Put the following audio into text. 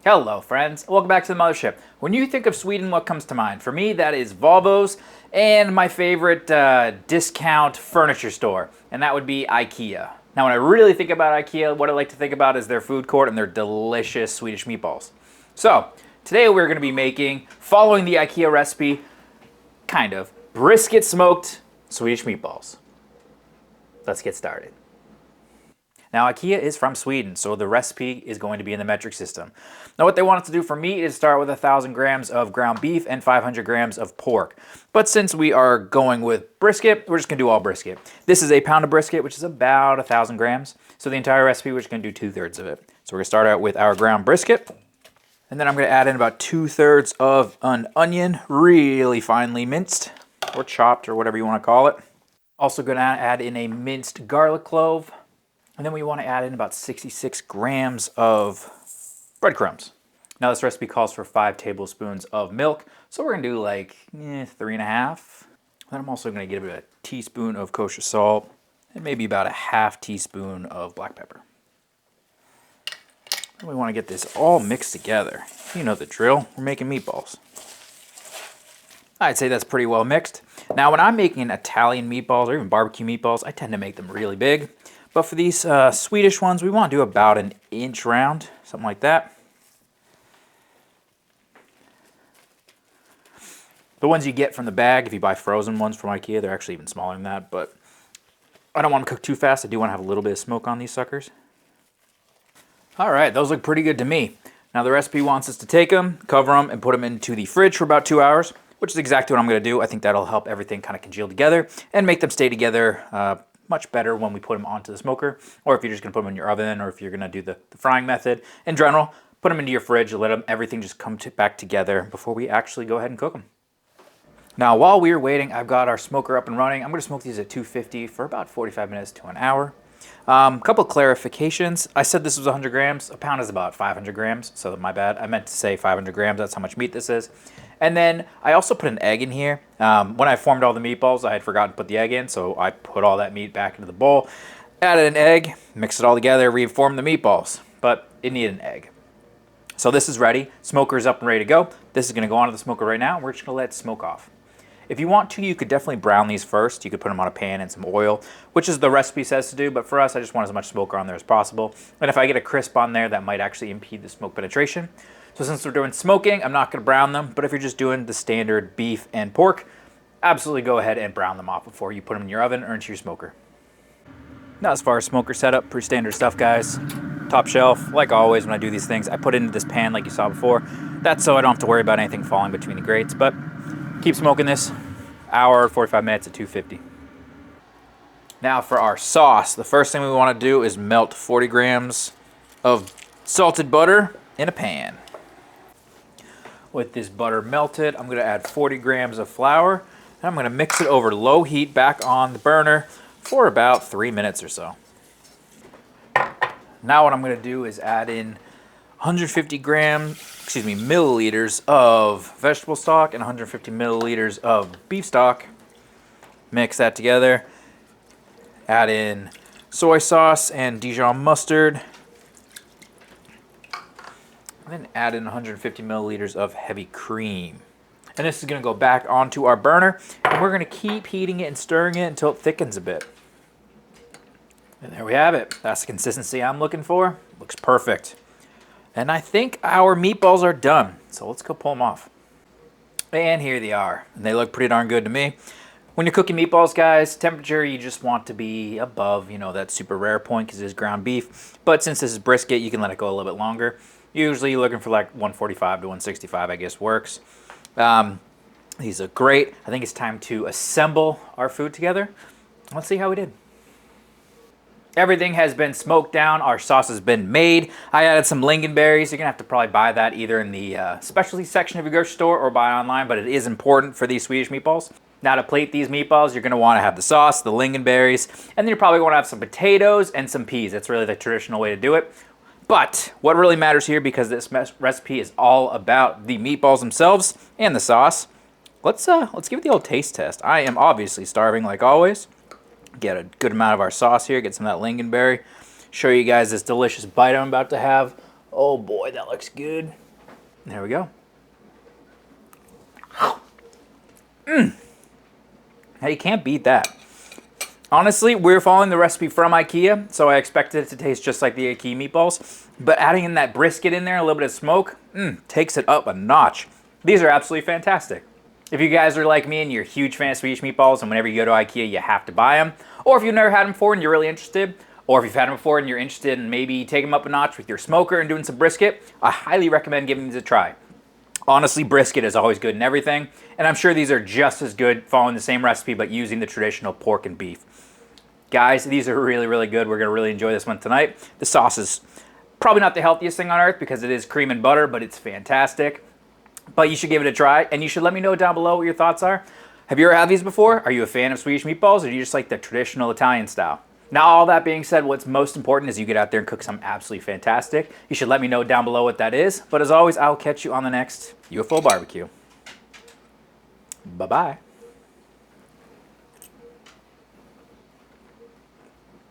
Hello friends, welcome back to the Mothership. When you think of Sweden, what comes to mind? For me, that is Volvo's and my favorite discount furniture store, and that would be IKEA. Now when I really think about IKEA, what I like to think about is their food court and their delicious Swedish meatballs. So, today we're going to be making, following the IKEA recipe, kind of, brisket smoked Swedish meatballs. Let's get started. Now IKEA is from Sweden, so the recipe is going to be in the metric system. Now what they want us to do for meat is start with 1,000 grams of ground beef and 500 grams of pork. But since we are going with brisket, we're just going to do all brisket. This is a pound of brisket, which is about 1,000 grams. So the entire recipe, we're just going to do 2/3 of it. So we're going to start out with our ground brisket. And then I'm going to add in about 2/3 of an onion, really finely minced, or chopped, or whatever you want to call it. Also going to add in a minced garlic clove. And then we want to add in about 66 grams of bread crumbs. Now this recipe calls for 5 tablespoons of milk, so we're going to do like 3.5. Then I'm also going to give it a teaspoon of kosher salt and maybe about a half teaspoon of black pepper. And we want to get this all mixed together. You know the drill, we're making meatballs. I'd say that's pretty well mixed. Now when I'm making Italian meatballs or even barbecue meatballs, I tend to make them really big. But for these Swedish ones, we want to do about 1 inch round, something like that. The ones you get from the bag, if you buy frozen ones from IKEA, they're actually even smaller than that. But I don't want them cooked too fast. I do want to have a little bit of smoke on these suckers. All right, those look pretty good to me. Now the recipe wants us to take them, cover them, and put them into the fridge for about 2 hours, which is exactly what I'm going to do. I think that'll help everything kind of congeal together and make them stay together much better when we put them onto the smoker, or if you're just going to put them in your oven, or if you're going to do the frying method. In general, put them into your fridge, let everything just come back together before we actually go ahead and cook them. Now while we're waiting, I've got our smoker up and running. I'm going to smoke these at 250 for about 45 minutes to an hour. Couple clarifications. I said this was 100 grams. A pound is about 500 grams, so my bad. I meant to say 500 grams. That's how much meat this is. And then I also put an egg in here. When I formed all the meatballs, I had forgotten to put the egg in, so I put all that meat back into the bowl, added an egg, mixed it all together, reformed the meatballs, but it needed an egg. So this is ready. Smoker's up and ready to go. This is going to go onto the smoker right now. We're just going to let it smoke off. If you want to, you could definitely brown these first. You could put them on a pan and some oil, which is the recipe says to do, but for us, I just want as much smoker on there as possible. And if I get a crisp on there, that might actually impede the smoke penetration. So since we're doing smoking, I'm not going to brown them, but if you're just doing the standard beef and pork, absolutely go ahead and brown them off before you put them in your oven or into your smoker. Now as far as smoker setup, pretty standard stuff, guys. Top shelf, like always when I do these things, I put it into this pan like you saw before. That's so I don't have to worry about anything falling between the grates, but keep smoking this, hour, 45 minutes at 250. Now for our sauce, the first thing we want to do is melt 40 grams of salted butter in a pan. With this butter melted, I'm going to add 40 grams of flour, and I'm going to mix it over low heat back on the burner for about 3 minutes or so. Now what I'm going to do is add in 150 milliliters of vegetable stock and 150 milliliters of beef stock. Mix that together. Add in soy sauce and Dijon mustard. And then add in 150 milliliters of heavy cream. And this is going to go back onto our burner, and we're going to keep heating it and stirring it until it thickens a bit. And there we have it. That's the consistency I'm looking for. Looks perfect. And I think our meatballs are done. So let's go pull them off. And here they are. And they look pretty darn good to me. When you're cooking meatballs, guys, temperature you just want to be above, that super rare point because it is ground beef. But since this is brisket, you can let it go a little bit longer. Usually you're looking for like 145 to 165, I guess works. These are great. I think it's time to assemble our food together. Let's see how we did. Everything has been smoked down. Our sauce has been made. I added some lingonberries. You're going to have to probably buy that either in the specialty section of your grocery store or buy online, but it is important for these Swedish meatballs. Now to plate these meatballs, you're going to want to have the sauce, the lingonberries, and then you're probably going to have some potatoes and some peas. That's really the traditional way to do it. But what really matters here, because this recipe is all about the meatballs themselves and the sauce, let's give it the old taste test. I am obviously starving like always. Get a good amount of our sauce here, get some of that lingonberry. Show you guys this delicious bite I'm about to have. Oh boy, that looks good. There we go. Hey, you can't beat that. Honestly, we're following the recipe from IKEA, so I expected it to taste just like the IKEA meatballs. But adding in that brisket in there, a little bit of smoke, takes it up a notch. These are absolutely fantastic. If you guys are like me and you're a huge fan of Swedish meatballs, and whenever you go to IKEA, you have to buy them, or if you've never had them before and you're really interested, or if you've had them before and you're interested in maybe taking them up a notch with your smoker and doing some brisket, I highly recommend giving these a try. Honestly, brisket is always good in everything, and I'm sure these are just as good following the same recipe but using the traditional pork and beef. Guys, these are really, really good. We're going to really enjoy this one tonight. The sauce is probably not the healthiest thing on earth because it is cream and butter, but it's fantastic. But you should give it a try, and you should let me know down below what your thoughts are. Have you ever had these before? Are you a fan of Swedish meatballs, or do you just like the traditional Italian style? Now, all that being said, what's most important is you get out there and cook something absolutely fantastic. You should let me know down below what that is. But as always, I'll catch you on the next UFOBBQ. Bye-bye.